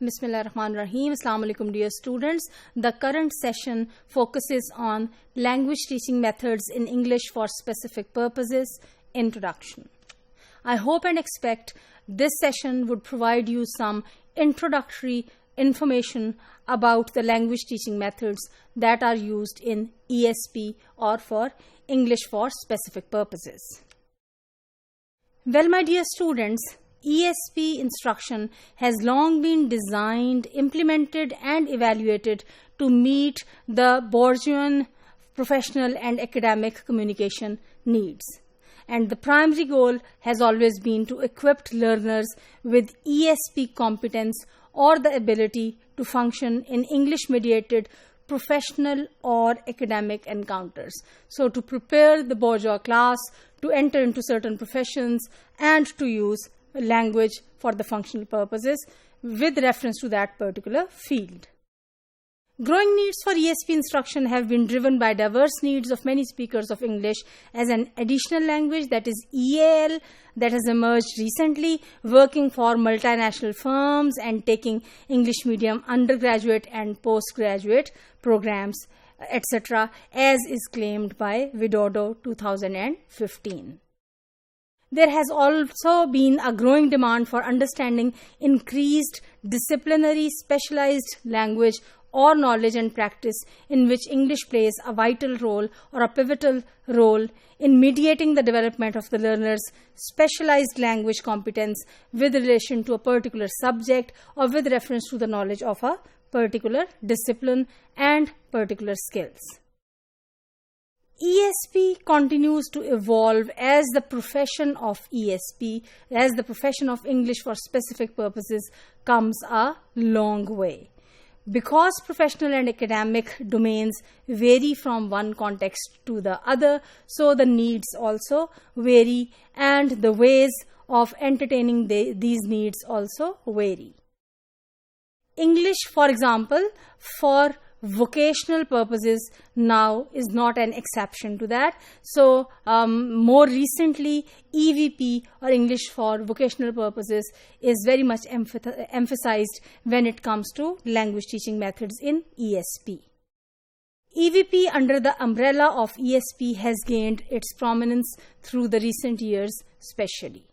Bismillahirrahmanirrahim. Assalamu alaikum dear students. The current session focuses on language teaching methods in English for specific purposes, introduction. I hope and expect this session would provide you some introductory information about the language teaching methods that are used in ESP or for English for specific purposes. Well, my dear students, ESP instruction has long been designed, implemented and evaluated to meet the bourgeois professional and academic communication needs. And the primary goal has always been to equip learners with ESP competence or the ability to function in English-mediated professional or academic encounters. So to prepare the bourgeois class to enter into certain professions and to use language for the functional purposes with reference to that particular field. Growing needs for ESP instruction have been driven by diverse needs of many speakers of English as an additional language, that is EAL, that has emerged recently, working for multinational firms and taking English medium undergraduate and postgraduate programs, etc., as is claimed by Widodo 2015. There has also been a growing demand for understanding increased disciplinary specialized language or knowledge and practice in which English plays a vital role or a pivotal role in mediating the development of the learner's specialized language competence with relation to a particular subject or with reference to the knowledge of a particular discipline and particular skills. ESP continues to evolve as the profession of ESP, as the profession of English for specific purposes comes a long way. Because professional and academic domains vary from one context to the other, so the needs also vary and the ways of entertaining these needs also vary. English, for example, for vocational purposes now is not an exception to that. So more recently, EVP or English for vocational purposes is very much emphasized when it comes to language teaching methods in ESP. EVP under the umbrella of ESP has gained its prominence through the recent years especially.